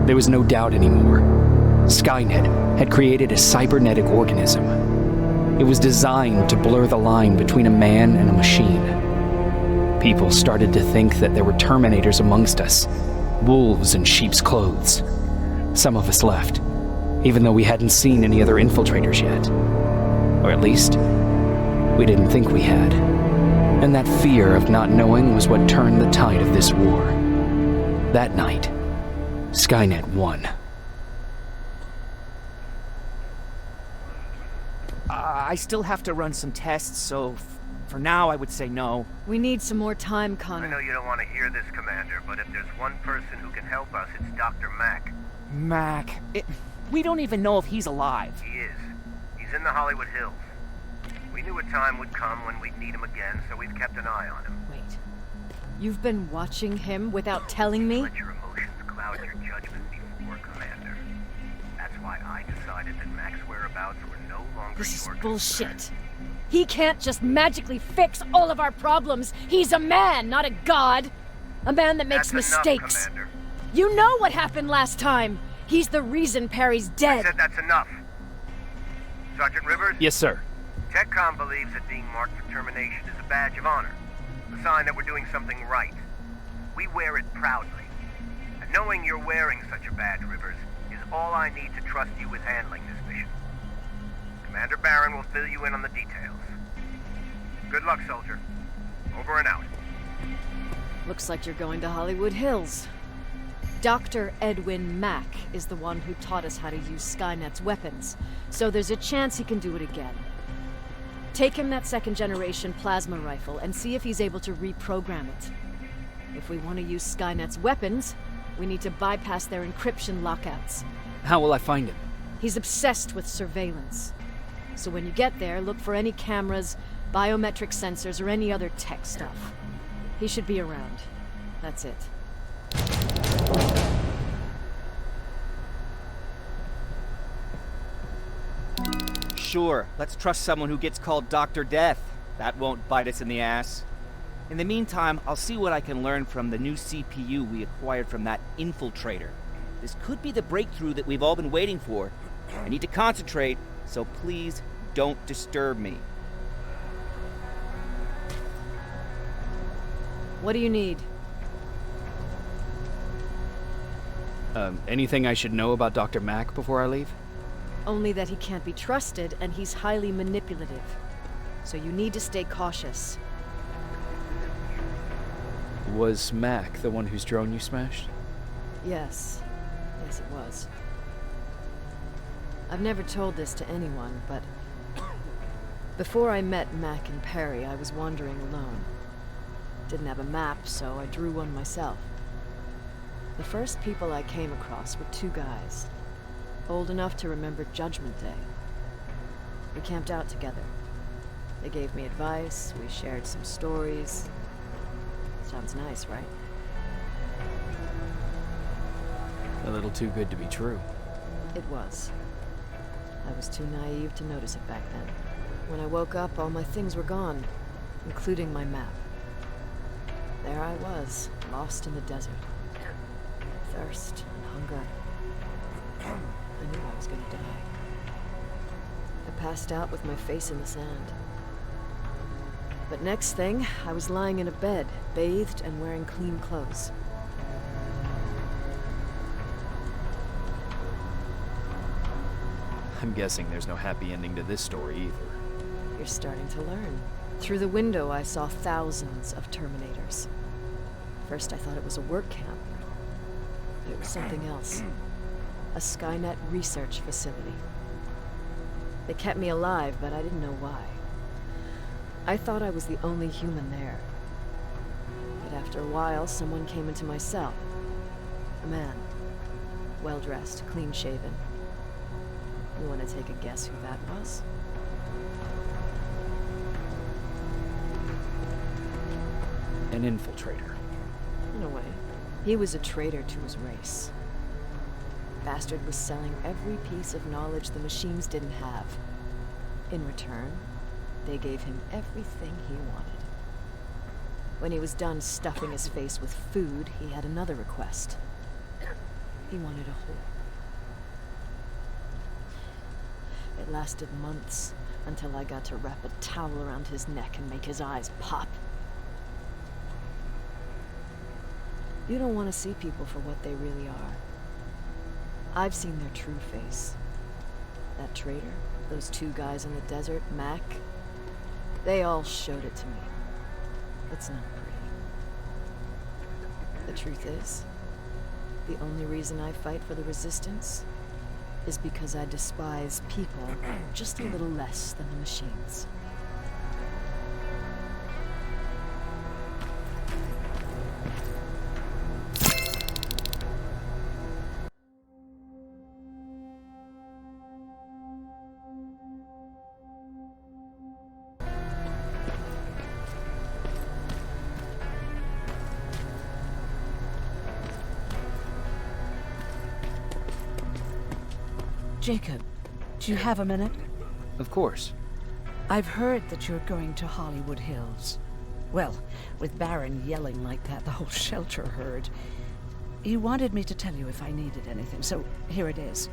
There was no doubt anymore. Skynet had created a cybernetic organism. It was designed to blur the line between a man and a machine. People started to think that there were Terminators amongst us, wolves in sheep's clothes. Some of us left, even though we hadn't seen any other infiltrators yet. Or at least, we didn't think we had. And that fear of not knowing was what turned the tide of this war. That night, Skynet won. I still have to run some tests, so for now I would say no. We need some more time, Connor. I know you don't want to hear this, Commander, but if there's one person who can help us, it's Dr. Mack. Mac, we don't even know if he's alive. He is. He's in the Hollywood Hills. We knew a time would come when we'd need him again, so we've kept an eye on him. Wait. You've been watching him without telling me? Let your emotions cloud your judgment before, Commander. That's why I decided that Mack's whereabouts were no longer This is your bullshit. concern. He can't just magically fix all of our problems. He's a man, not a god. A man that makes That's mistakes. Enough, Commander. You know what happened last time. He's the reason Perry's I dead. said that's enough. Sergeant Rivers? Yes, sir. TechCom believes that being marked for termination is a badge of honor, a sign that we're doing something right. We wear it proudly. And knowing you're wearing such a badge, Rivers, is all I need to trust you with handling this mission. Commander Barron will fill you in on the details. Good luck, soldier. Over and out. Looks like you're going to Hollywood Hills. Dr. Edwin Mack is the one who taught us how to use Skynet's weapons, so there's a chance he can do it again. Take him that second-generation plasma rifle and see if he's able to reprogram it. If we want to use Skynet's weapons, we need to bypass their encryption lockouts. How will I find him? He's obsessed with surveillance. So when you get there, look for any cameras, biometric sensors, or any other tech stuff. He should be around. That's it. Sure, let's trust someone who gets called Dr. Death. That won't bite us in the ass. In the meantime, I'll see what I can learn from the new CPU we acquired from that infiltrator. This could be the breakthrough that we've all been waiting for. I need to concentrate, so please don't disturb me. What do you need? Anything I should know about Dr. Mack before I leave? Only that he can't be trusted and he's highly manipulative. So you need to stay cautious. Was Mack the one whose drone you smashed? Yes. Yes, it was. I've never told this to anyone, but before I met Mack and Perry, I was wandering alone. Didn't have a map, so I drew one myself. The first people I came across were two guys, old enough to remember Judgment Day. We camped out together. They gave me advice, we shared some stories. Sounds nice, right? A little too good to be true. It was. I was too naive to notice it back then. When I woke up, all my things were gone, including my map. There I was, lost in the desert. Thirst and hunger. I knew I was gonna die. I passed out with my face in the sand. But next thing, I was lying in a bed, bathed and wearing clean clothes. I'm guessing there's no happy ending to this story either. You're starting to learn. Through the window, I saw thousands of Terminators. First, I thought it was a work camp. But it was something else. A Skynet research facility. They kept me alive, but I didn't know why. I thought I was the only human there. But after a while, someone came into my cell. A man. Well-dressed, clean-shaven. You want to take a guess who that was? An infiltrator. In a way. He was a traitor to his race. Bastard was selling every piece of knowledge the machines didn't have. In return, they gave him everything he wanted. When he was done stuffing his face with food, he had another request. He wanted a whore. It lasted months until I got to wrap a towel around his neck and make his eyes pop. You don't want to see people for what they really are. I've seen their true face. That traitor, those two guys in the desert, Mac, they all showed it to me. It's not pretty. The truth is, the only reason I fight for the Resistance is because I despise people just a little less than the machines. Jacob, do you have a minute? Of course. I've heard that you're going to Hollywood Hills. Well, with Baron yelling like that, the whole shelter heard. He wanted me to tell you if I needed anything, so here it is.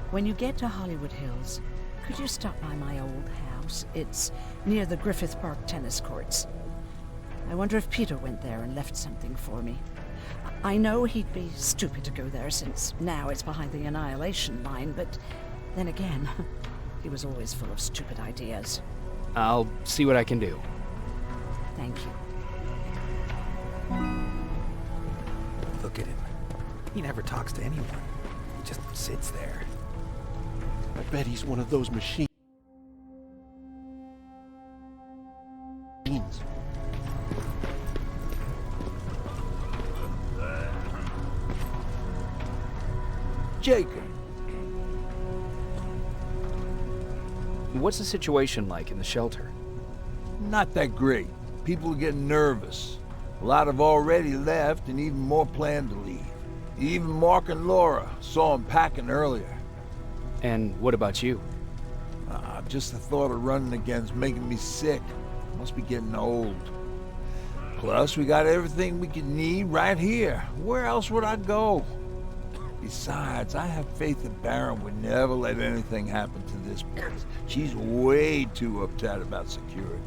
When you get to Hollywood Hills, could you stop by my old house? It's near the Griffith Park tennis courts. I wonder if Peter went there and left something for me. I know he'd be stupid to go there since now it's behind the Annihilation Line, but then again, he was always full of stupid ideas. I'll see what I can do. Thank you. Look at him. He never talks to anyone. He just sits there. I bet he's one of those machines. Jacob. What's the situation like in the shelter? Not that great. People are getting nervous. A lot have already left, and even more plan to leave. Even Mark and Laura saw him packing earlier. And what about you? Just the thought of running again's making me sick. Must be getting old. Plus, we got everything we could need right here. Where else would I go? Besides, I have faith that Baron would never let anything happen to this place. She's way too uptight about security.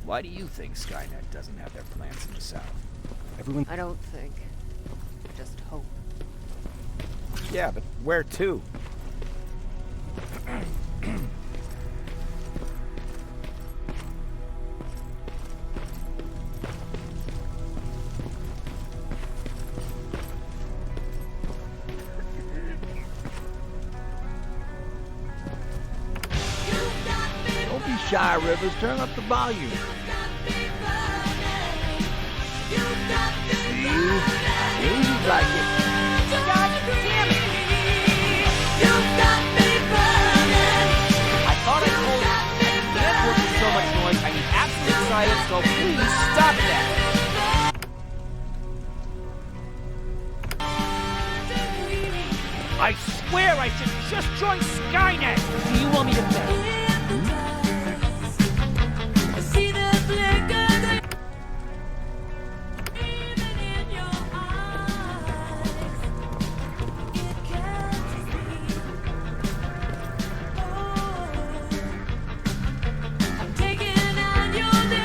Why do you think Skynet doesn't have their plants in the South? Everyone. I don't think. Just hope. Yeah, but where to? Don't be shy, Rivers. Turn up the volume. See? Easy like it. God damn it! I thought I told you. The network is so much noise, I need absolute silence, so please stop that! I swear I should just join Skynet! Do you want me to pay?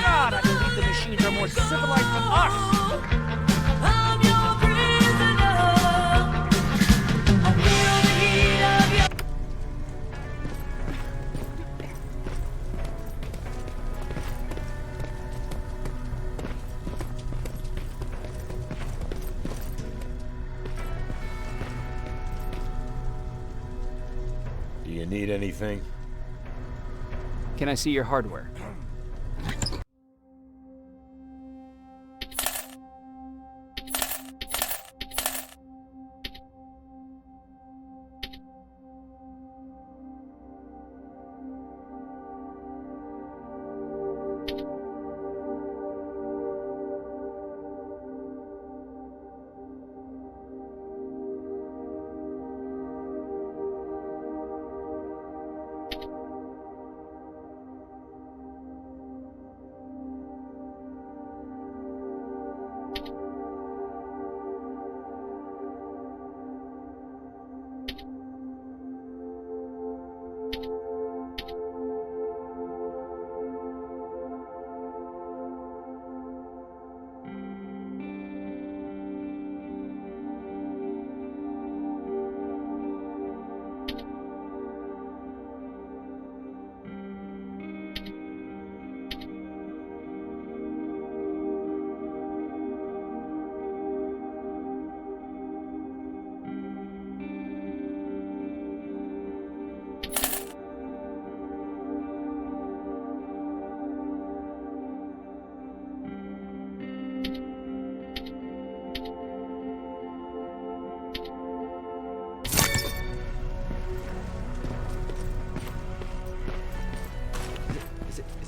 God, I believe the machines are more civilized than us! Do you need anything? Can I see your hardware?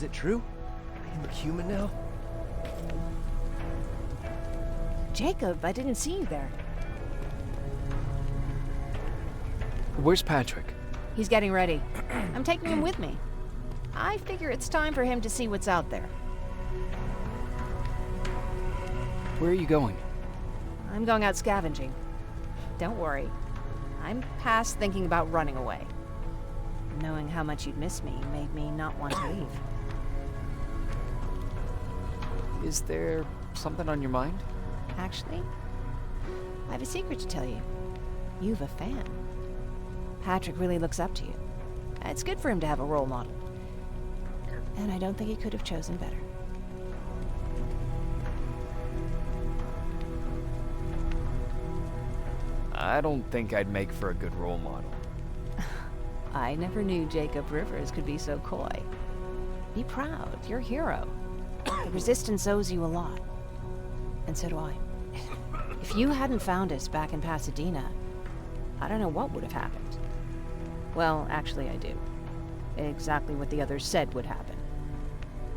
it true? You look human now? Jacob, I didn't see you there. Where's Patrick? He's getting ready. I'm taking him with me. I figure it's time for him to see what's out there. Where are you going? I'm going out scavenging. Don't worry. I'm past thinking about running away. Knowing how much you'd miss me made me not want to leave. Is there something on your mind? Actually, I have a secret to tell you. You've a fan. Patrick really looks up to you. It's good for him to have a role model. And I don't think he could have chosen better. I don't think I'd make for a good role model. I never knew Jacob Rivers could be so coy. Be proud, you're a hero. The Resistance owes you a lot. And so do I. If you hadn't found us back in Pasadena, I don't know what would have happened. Well, actually I do. Exactly what the others said would happen.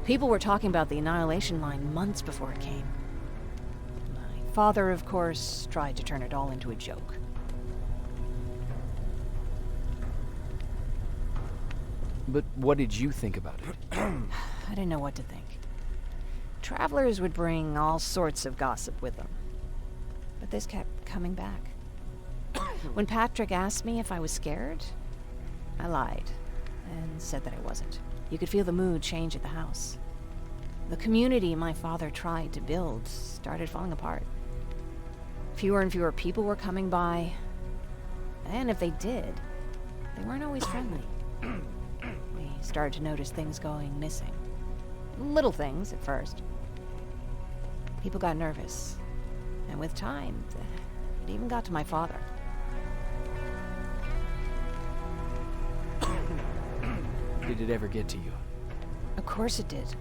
People were talking about the Annihilation Line months before it came. My father, of course, tried to turn it all into a joke. But what did you think about it? I didn't know what to think. Travelers would bring all sorts of gossip with them. But this kept coming back. When Patrick asked me if I was scared, I lied and said that I wasn't. You could feel the mood change at the house. The community my father tried to build started falling apart. Fewer and fewer people were coming by, and if they did, they weren't always friendly. We started to notice things going missing. Little things at first. People got nervous, and with time, it even got to my father. Did it ever get to you? Of course it did.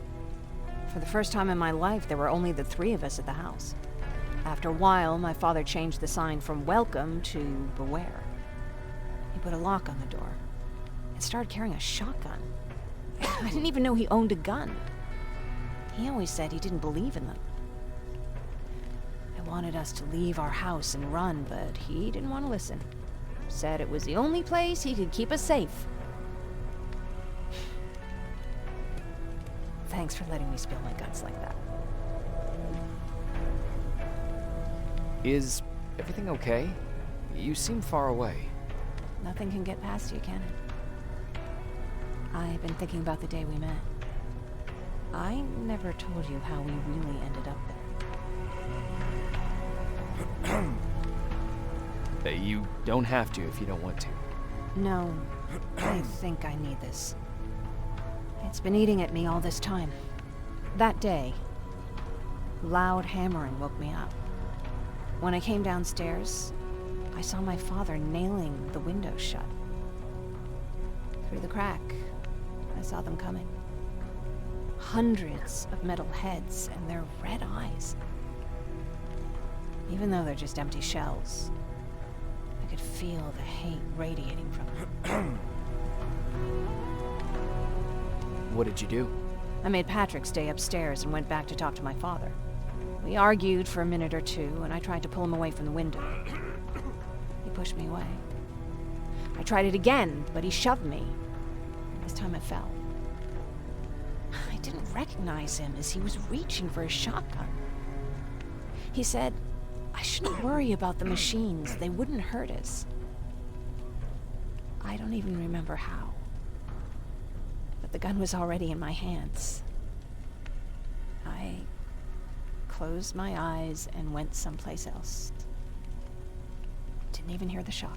For the first time in my life, there were only the three of us at the house. After a while, my father changed the sign from welcome to beware. He put a lock on the door and started carrying a shotgun. I didn't even know he owned a gun. He always said he didn't believe in them. I wanted us to leave our house and run, but he didn't want to listen. Said it was the only place he could keep us safe. Thanks for letting me spill my guts like that. Is everything okay? You seem far away. Nothing can get past you, can it? I've been thinking about the day we met. I never told you how we really ended up there. You don't have to if you don't want to. No, I think I need this. It's been eating at me all this time. That day, loud hammering woke me up. When I came downstairs, I saw my father nailing the window shut. Through the crack, I saw them coming. Hundreds of metal heads and their red eyes. Even though they're just empty shells, I could feel the hate radiating from them. What did you do? I made Patrick stay upstairs and went back to talk to my father. We argued for a minute or two, and I tried to pull him away from the window. He pushed me away. I tried it again, but he shoved me. This time I fell. I didn't recognize him as he was reaching for his shotgun. He said, I shouldn't worry about the machines. They wouldn't hurt us. I don't even remember how. But the gun was already in my hands. I closed my eyes and went someplace else. Didn't even hear the shot.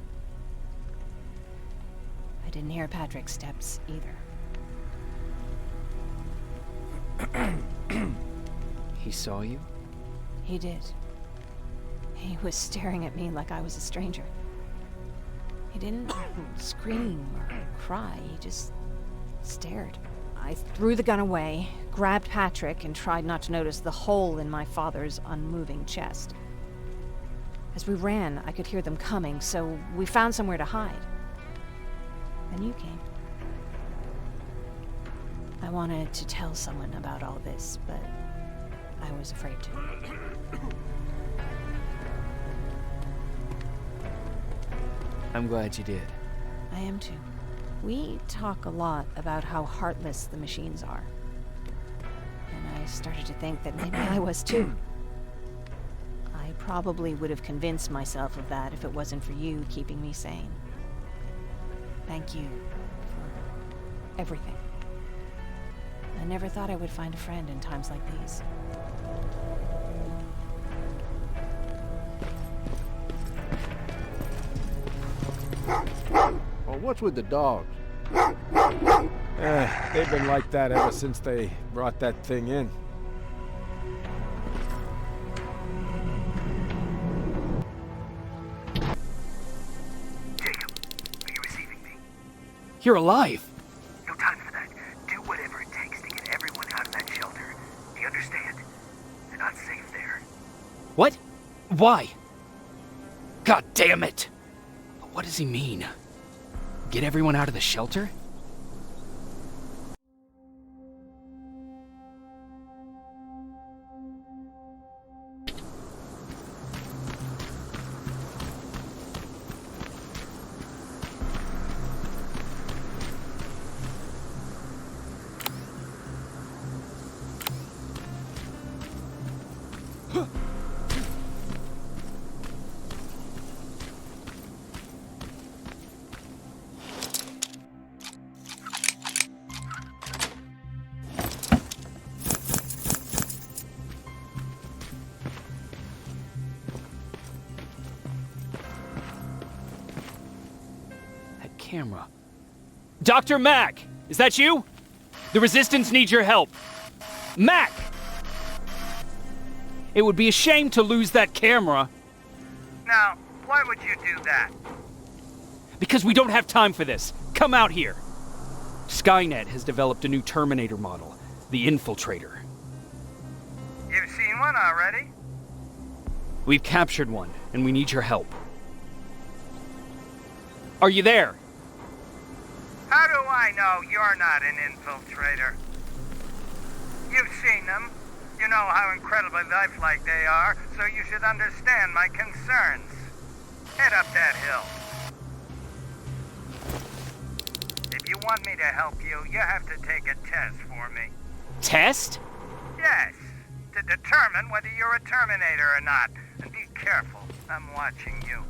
I didn't hear Patrick's steps either. He saw you? He did. He was staring at me like I was a stranger. He didn't scream or cry, he just stared. I threw the gun away, grabbed Patrick, and tried not to notice the hole in my father's unmoving chest. As we ran, I could hear them coming, so we found somewhere to hide. Then you came. I I wanted to tell someone about all this, but I was afraid to. I'm glad you did. I am too. We talk a lot about how heartless the machines are. And I started to think that maybe I was too. I probably would have convinced myself of that if it wasn't for you keeping me sane. Thank you for everything. I never thought I would find a friend in times like these. Well, what's with the dogs? They've been like that ever since they brought that thing in. Jacob, are you receiving me? You're alive! No time for that. Do whatever it takes to get everyone out of that shelter. Do you understand? They're not safe there. What? Why? God damn it! What does he mean? Get everyone out of the shelter? Camera. Dr. Mack! Is that you? The Resistance needs your help. Mack! It would be a shame to lose that camera. Now, why would you do that? Because we don't have time for this. Come out here. Skynet has developed a new Terminator model, the Infiltrator. You've seen one already? We've captured one, and we need your help. Are you there? How do I know you're not an infiltrator? You've seen them. You know how incredibly lifelike they are, so you should understand my concerns. Head up that hill. If you want me to help you, you have to take a test for me. Test? Yes, to determine whether you're a Terminator or not. And be careful, I'm watching you.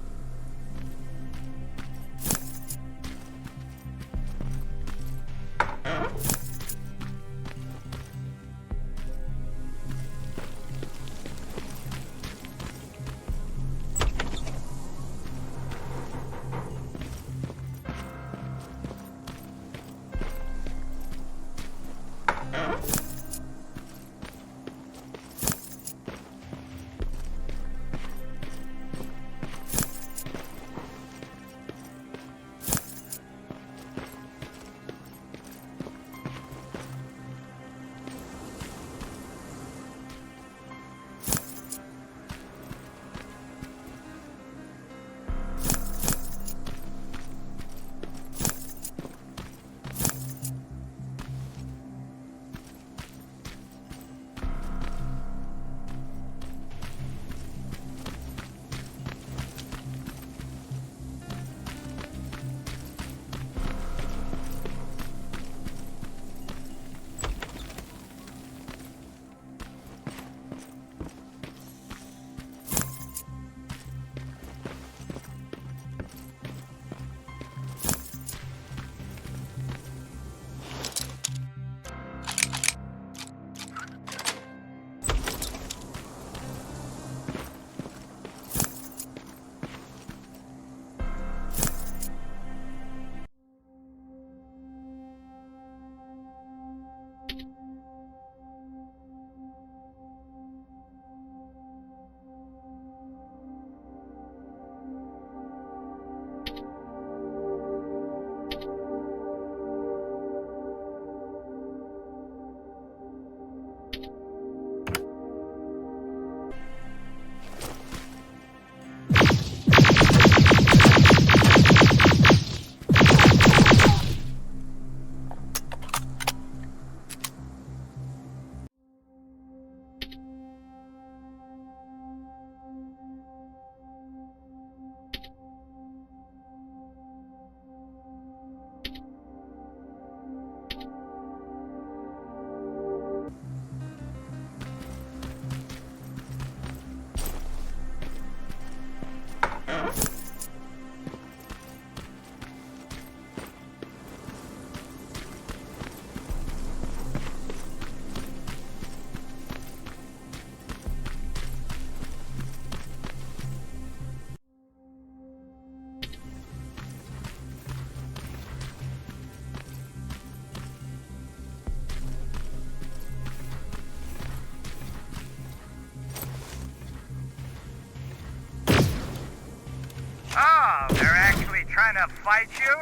trying to fight you?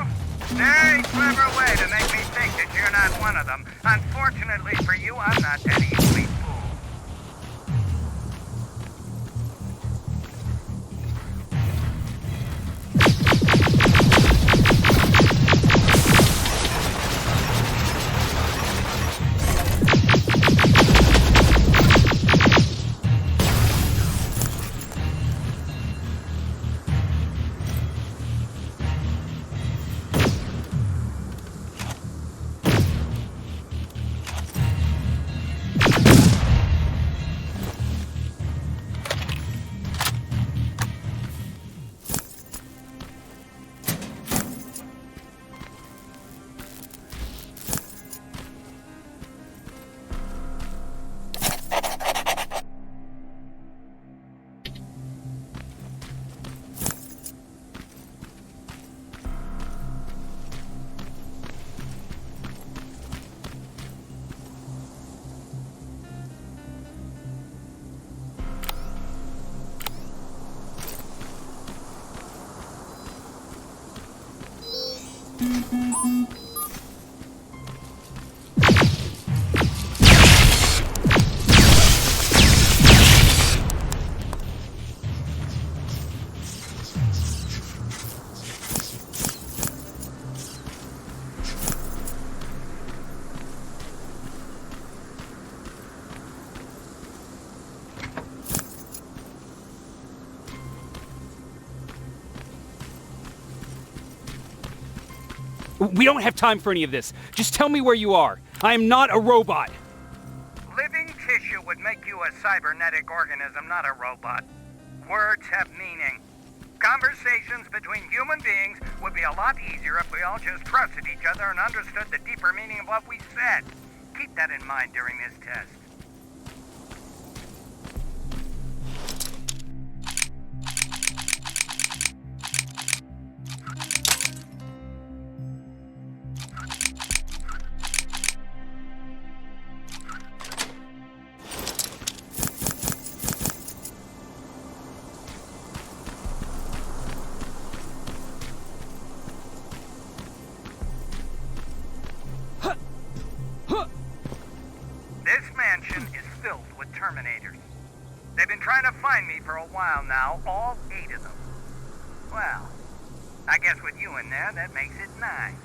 Very clever way to make me think that you're not one of them. Unfortunately for you, I'm not that easily fooled. We don't have time for any of this. Just tell me where you are. I am not a robot. Living tissue would make you a cybernetic organism, not a robot. Words have meaning. Conversations between human beings would be a lot easier if we all just trusted each other and understood the deeper meaning of what we said. Keep that in mind during this test. Terminators. They've been trying to find me for a while now, all 8 of them. Well, I guess with you in there, that makes it 9.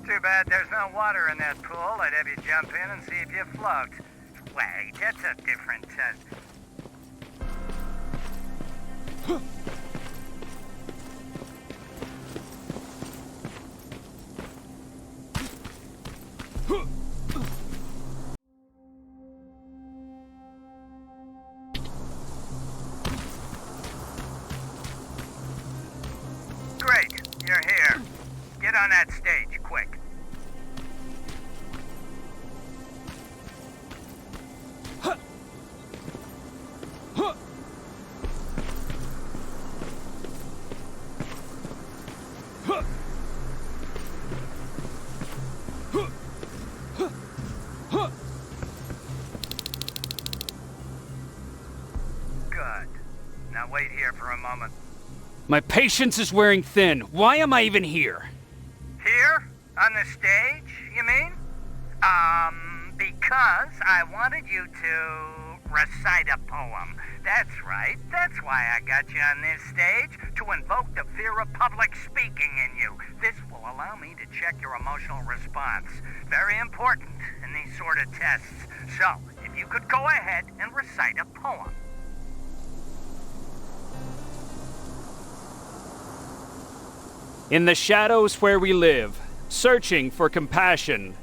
Too bad there's no water in that pool. I'd have you jump in and see if you float. Wait, that's a different Great, you're here. Get on that stage, quick. Good. Now wait here for for a moment. My patience is wearing thin. Why am I even here? Here? On the stage, you mean? Because I wanted you to recite a poem. That's right. That's why I got you on this stage, to invoke the fear of public speaking in you. This will allow me to check your emotional response. Very important in these sort of tests. So, if you could go ahead and recite a poem. In the shadows where we live, searching for compassion.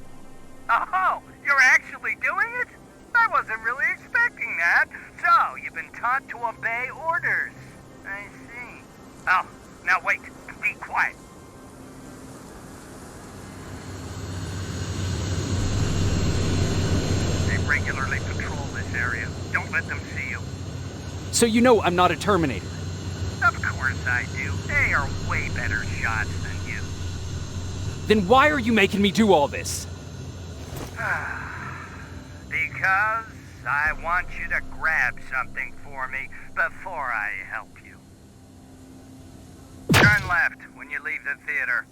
Oh, you're actually doing it? I wasn't really expecting that. So, you've been taught to obey orders. I see. Oh, now wait. Be quiet. They regularly patrol this area. Don't let them see you. So you know I'm not a Terminator. Of course I do. They are way better shots than you. Then why are you making me do all this? Because I want you to grab something for me before I help you. Turn left when you leave the theater.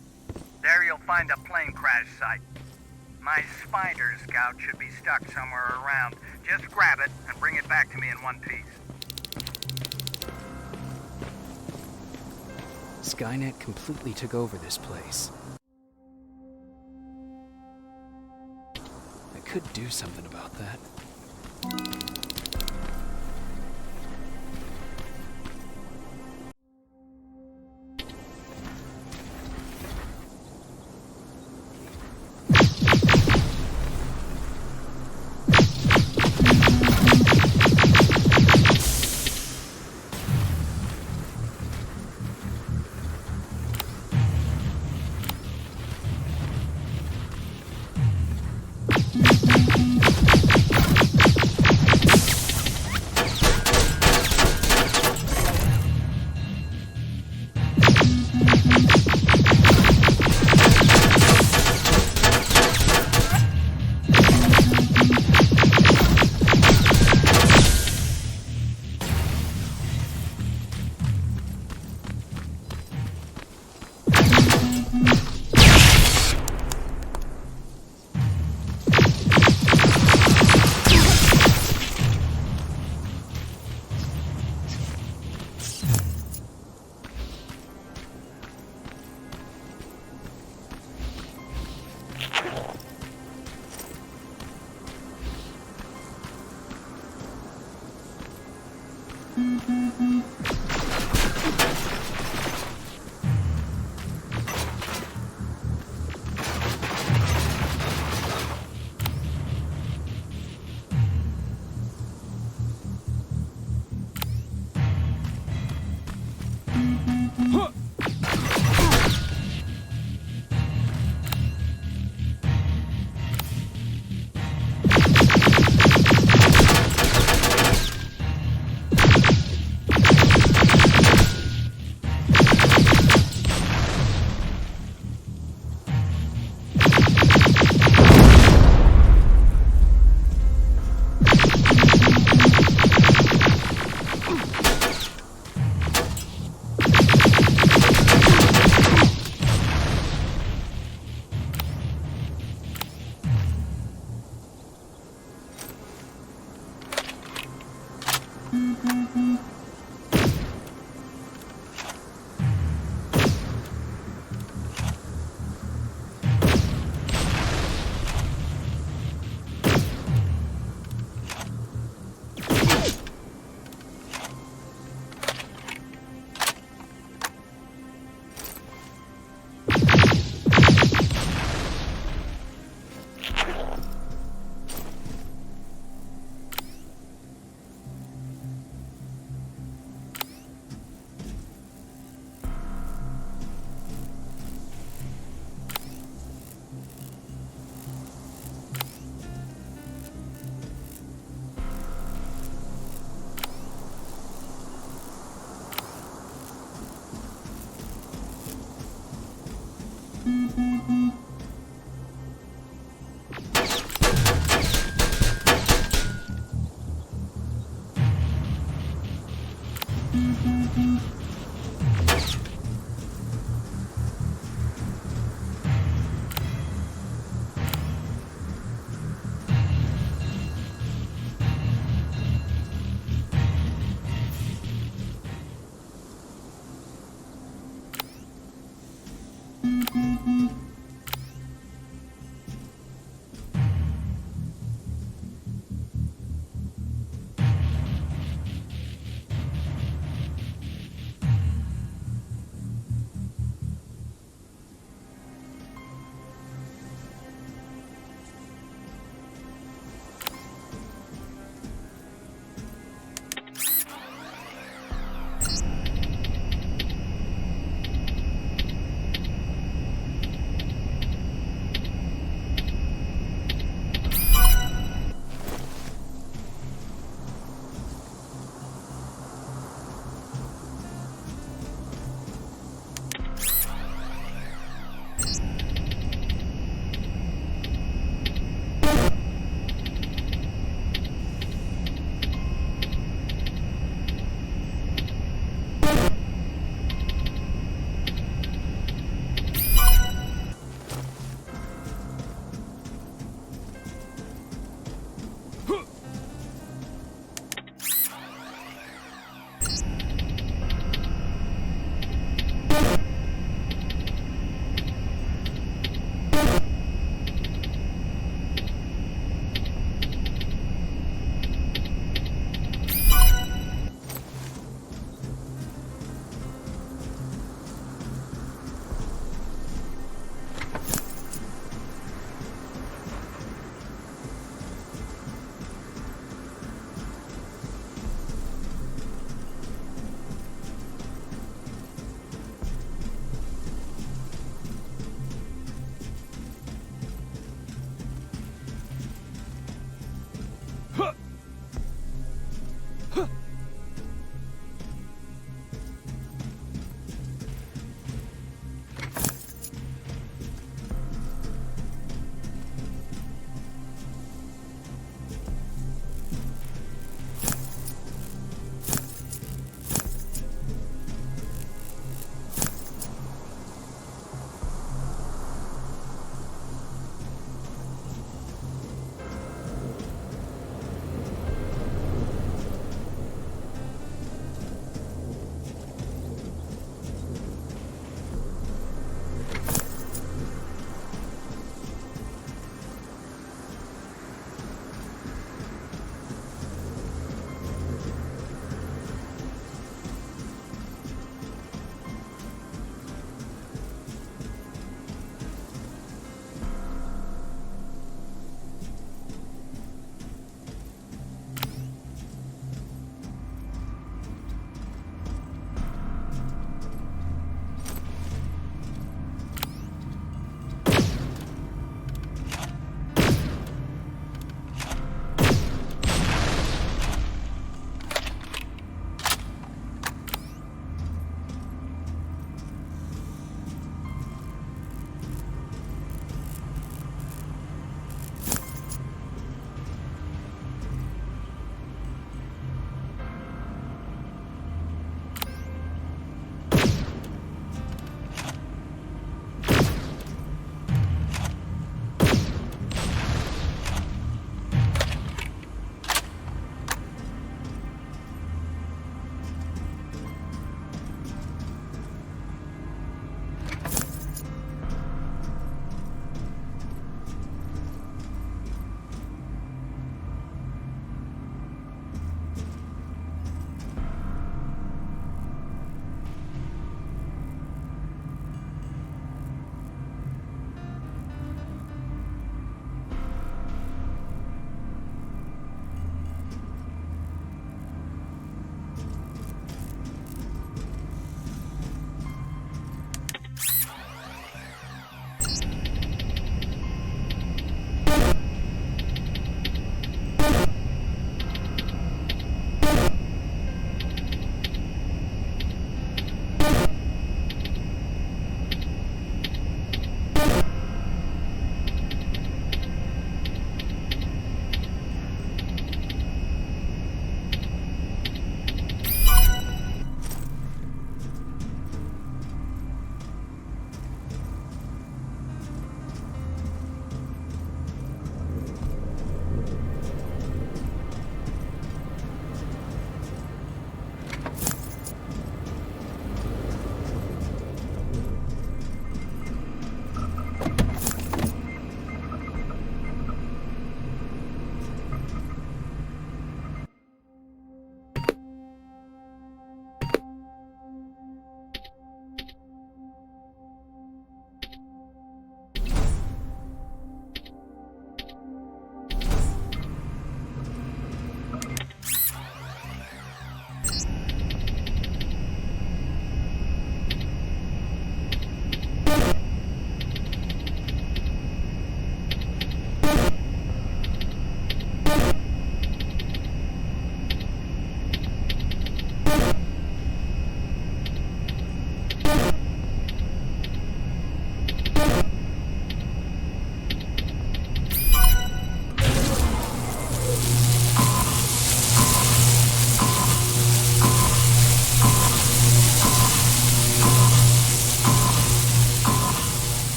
There you'll find a plane crash site. My spider scout should be stuck somewhere around. Just grab it and bring it back to me in one piece. Skynet completely took over this place. I could do something about that.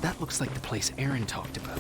That looks like the place Aaron talked about.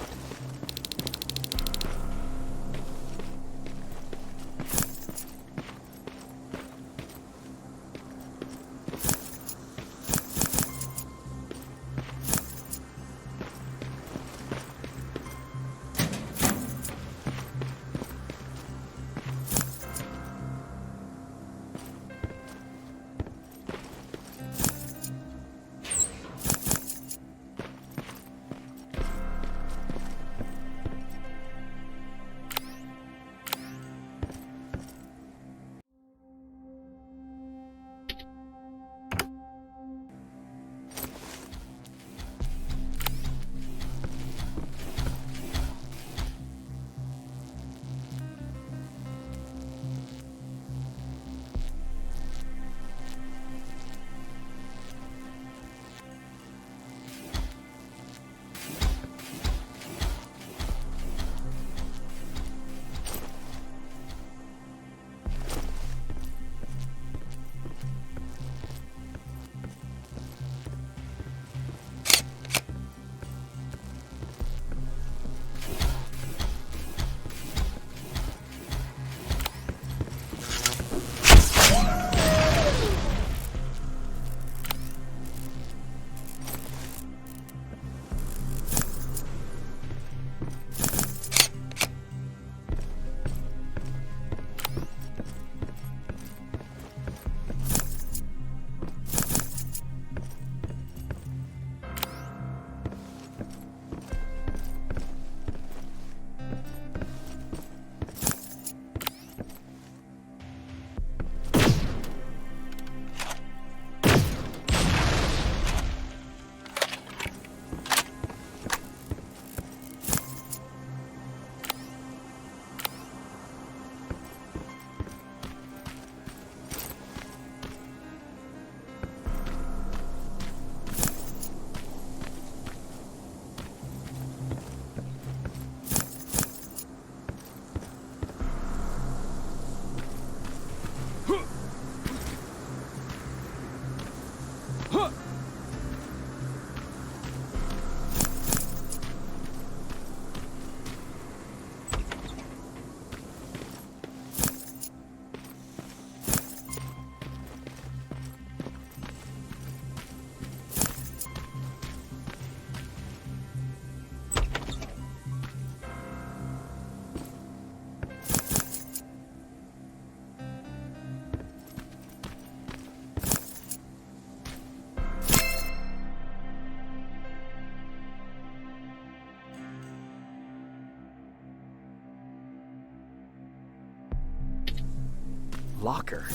Locker?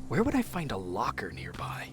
Where would I find a locker nearby?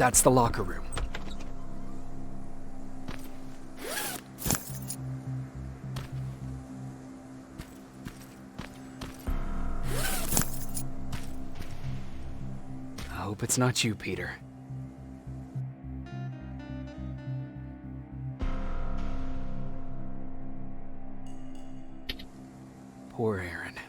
That's the locker room. I hope it's not you, Peter. Poor Aaron.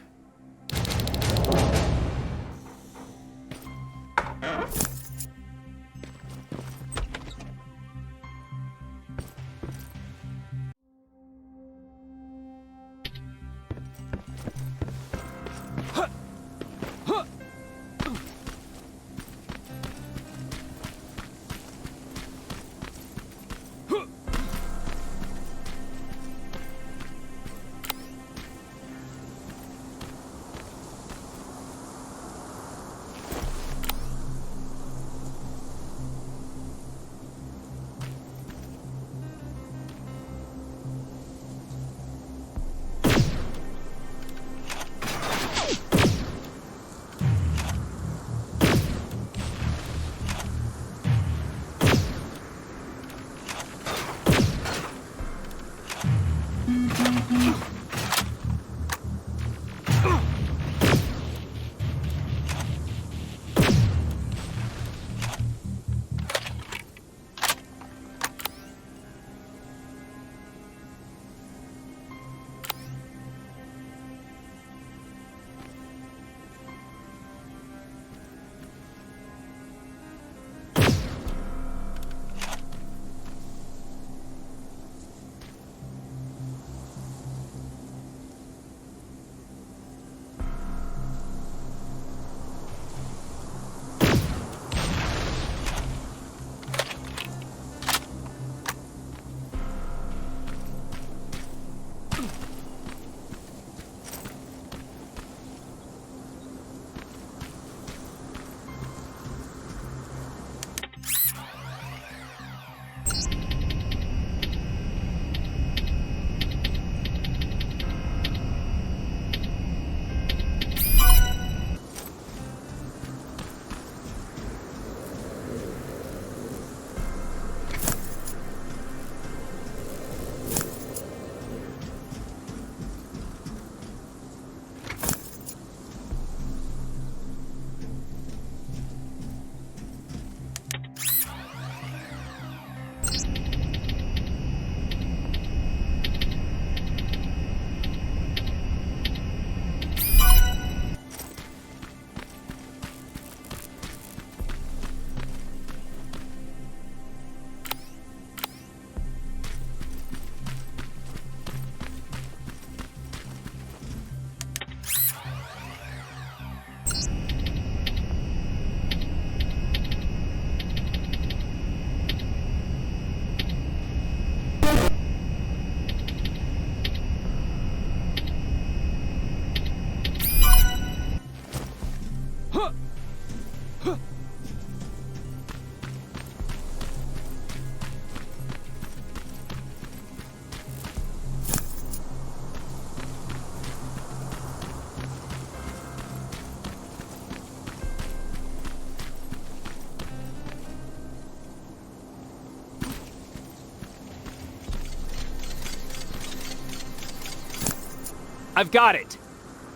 I've got it!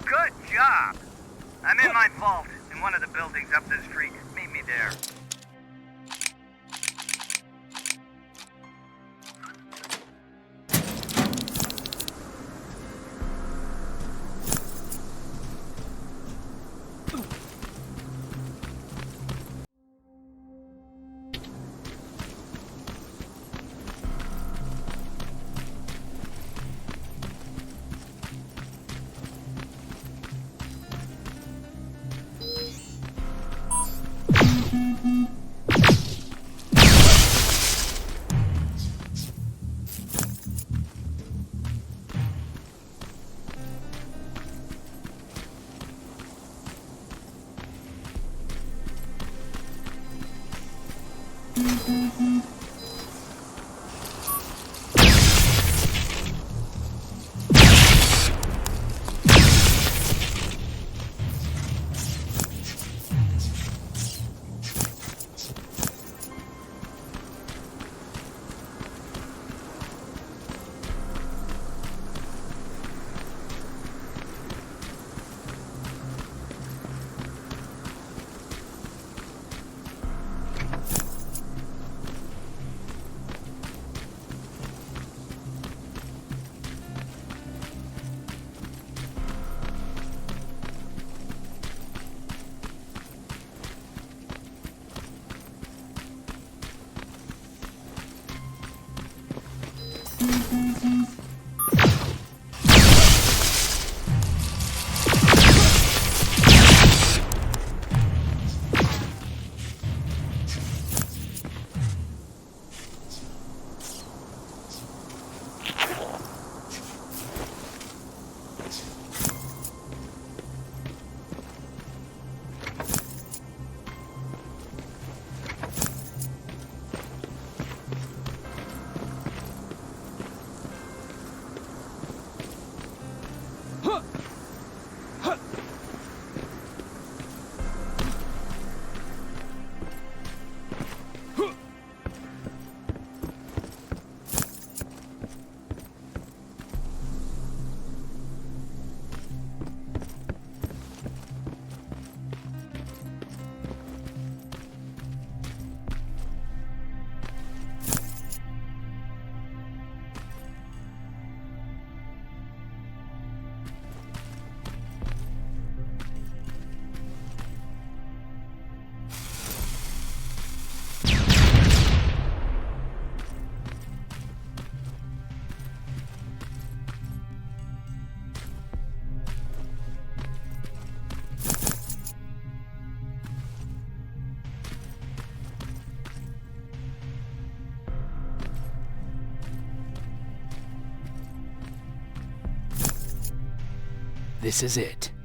Good job! I'm in my vault in one of the buildings up the street. Meet me there. This is it.